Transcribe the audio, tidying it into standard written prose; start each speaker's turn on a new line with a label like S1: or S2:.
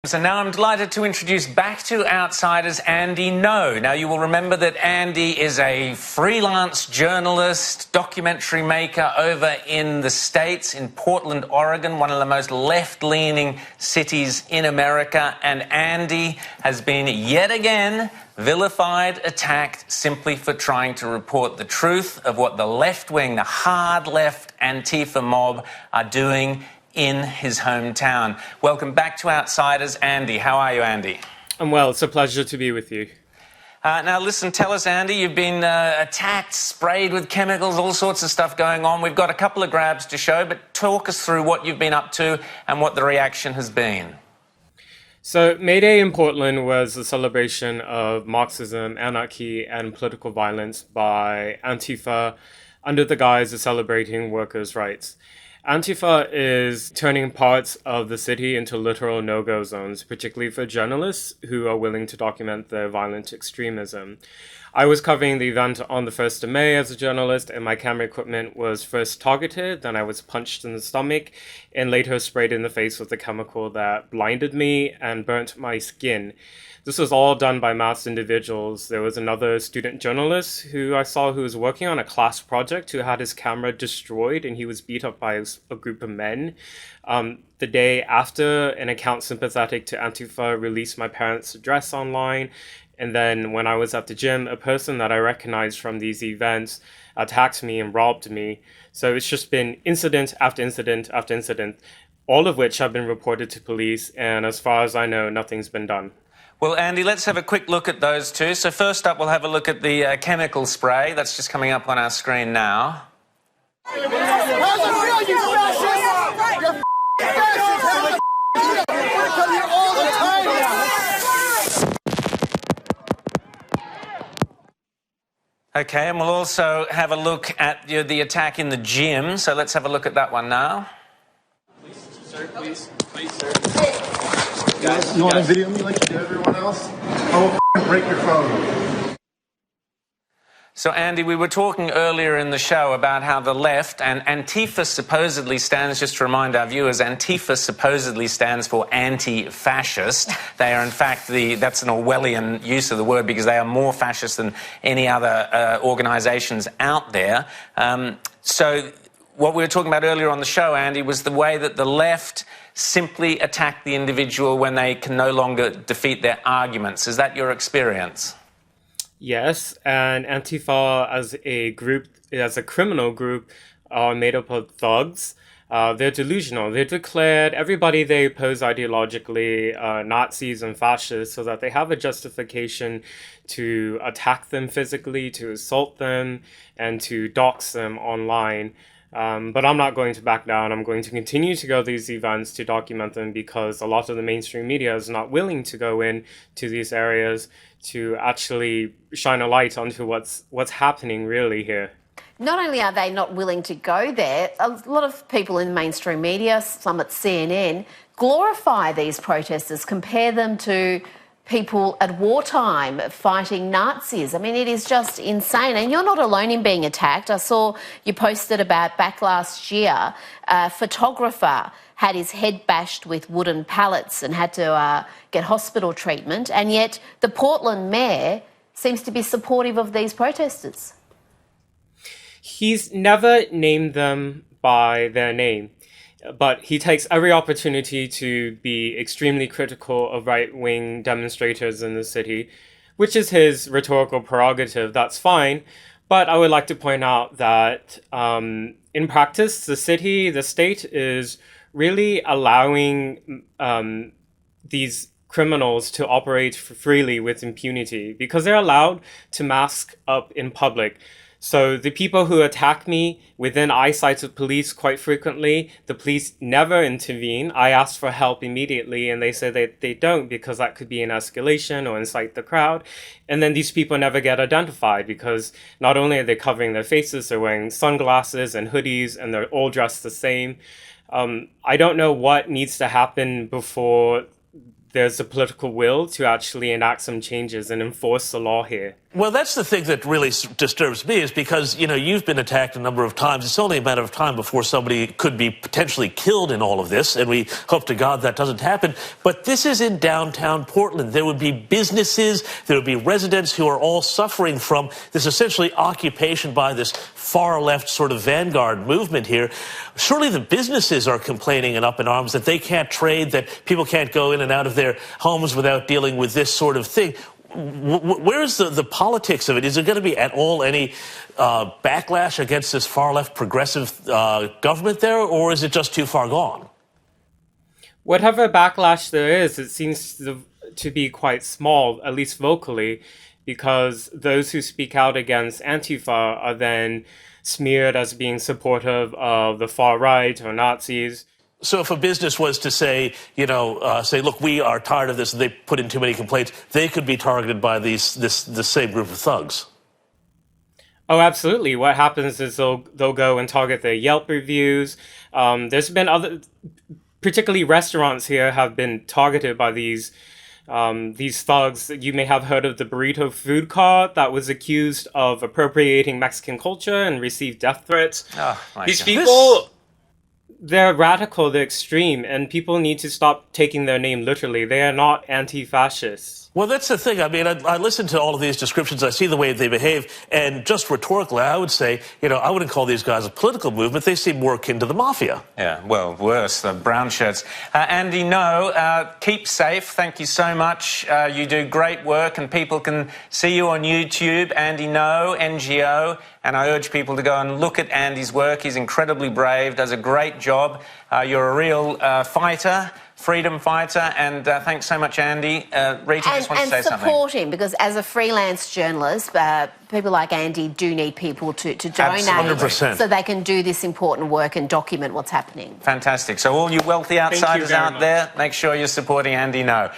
S1: So now I'm delighted to introduce back to Outsiders Andy Ngo. Now you will remember that Andy is a freelance journalist, documentary maker over in the States, in Portland, Oregon, one of the most left-leaning cities in America. And Andy has been yet again vilified, attacked, simply for trying to report the truth of what the left-wing, the hard left Antifa mob are doing in his hometown. Welcome back to Outsiders, Andy. How are you, Andy?
S2: I'm well. It's a pleasure to be with you.
S1: Now, listen, tell us, Andy, you've been attacked, sprayed with chemicals, all sorts of stuff going on. We've got a couple of grabs to show, but talk us through what you've been up to and what the reaction has been.
S2: So May Day in Portland was a celebration of Marxism, anarchy, and political violence by Antifa under the guise of celebrating workers' rights. Antifa is turning parts of the city into literal no-go zones, particularly for journalists who are willing to document their violent extremism. I was covering the event on the 1st of May as a journalist, and my camera equipment was first targeted, then I was punched in the stomach, and later sprayed in the face with a chemical that blinded me and burnt my skin. This was all done by masked individuals. There was another student journalist who I saw who was working on a class project who had his camera destroyed, and he was beat up by a group of men. The day after, an account sympathetic to Antifa released my parents' address online. And then when I was at the gym, a person that I recognized from these events attacked me and robbed me. So it's just been incident after incident after incident, all of which have been reported to police. And as far as I know, nothing's been done.
S1: Well, Andy, let's have a quick look at those two. So first up, we'll have a look at the chemical spray. That's just coming up on our screen now. Okay, and we'll also have a look at the attack in the gym. So let's have a look at that one now.
S3: Please, sir, please, sir. Guys, you want to video me like you do everyone else? I will break your phone.
S1: So, Andy, we were talking earlier in the show about how the left, and Antifa supposedly stands, just to remind our viewers, Antifa supposedly stands for anti-fascist. They are, in fact, that's an Orwellian use of the word because they are more fascist than any other organisations out there. So what we were talking about earlier on the show, Andy, was the way that the left simply attack the individual when they can no longer defeat their arguments. Is that your experience?
S2: Yes, and Antifa as a group, as a criminal group, are made up of thugs. They're delusional. They're declared everybody they oppose ideologically Nazis and fascists so that they have a justification to attack them physically, to assault them, and to dox them online. But I'm not going to back down. I'm going to continue to go to these events to document them because a lot of the mainstream media is not willing to go in to these areas to actually shine a light onto what's happening really here.
S4: Not only are they not willing to go there, a lot of people in the mainstream media, some at CNN, glorify these protesters, compare them to people at wartime fighting Nazis. I mean, it is just insane. And you're not alone in being attacked. I saw you posted about back last year, a photographer had his head bashed with wooden pallets and had to get hospital treatment. And yet the Portland mayor seems to be supportive of these protesters.
S2: He's never named them by their name, but he takes every opportunity to be extremely critical of right-wing demonstrators in the city, which is his rhetorical prerogative. That's fine. But I would like to point out that in practice, the state is really allowing these criminals to operate freely with impunity because they're allowed to mask up in public. So the people who attack me within eyesight of police quite frequently, the police never intervene. I ask for help immediately and they say that they don't because that could be an escalation or incite the crowd. And then these people never get identified because not only are they covering their faces, they're wearing sunglasses and hoodies and they're all dressed the same. I don't know what needs to happen before there's a political will to actually enact some changes and enforce the law here.
S5: Well, that's the thing that really disturbs me is because, you've been attacked a number of times. It's only a matter of time before somebody could be potentially killed in all of this, and we hope to God that doesn't happen. But this is in downtown Portland. There would be businesses, there would be residents who are all suffering from this essentially occupation by this far-left sort of vanguard movement here. Surely the businesses are complaining and up in arms that they can't trade, that people can't go in and out of their homes without dealing with this sort of thing. Where's the politics of it? Is there going to be at all any backlash against this far-left progressive government there, or is it just too far gone?
S2: Whatever backlash there is, it seems to be quite small, at least vocally, because those who speak out against Antifa are then smeared as being supportive of the far right or Nazis.
S5: So if a business was to say, look, we are tired of this, and they put in too many complaints, they could be targeted by the same group of thugs.
S2: Oh, absolutely. What happens is they'll go and target their Yelp reviews. There's been particularly restaurants here have been targeted by these thugs. You may have heard of the burrito food cart that was accused of appropriating Mexican culture and received death threats.
S1: Oh,
S2: these people... They're radical, they're extreme, and people need to stop taking their name literally. They are not anti-fascists.
S5: Well, that's the thing. I mean, I listen to all of these descriptions. I see the way they behave. And just rhetorically, I would say, I wouldn't call these guys a political movement. They seem more akin to the mafia.
S1: Yeah, well, worse, the brown shirts. Andy Ngo, keep safe. Thank you so much. You do great work, and people can see you on YouTube, Andy Ngo, NGO. And I urge people to go and look at Andy's work. He's incredibly brave, does a great job. You're a real fighter, freedom fighter, and thanks so much, Andy. Rita just wants to say something.
S4: And support him, because as a freelance journalist, people like Andy do need people to donate
S5: 100%.
S4: so they can do this important work and document what's happening.
S1: Fantastic. So all you wealthy outsiders out there, make sure you're supporting Andy Ngo.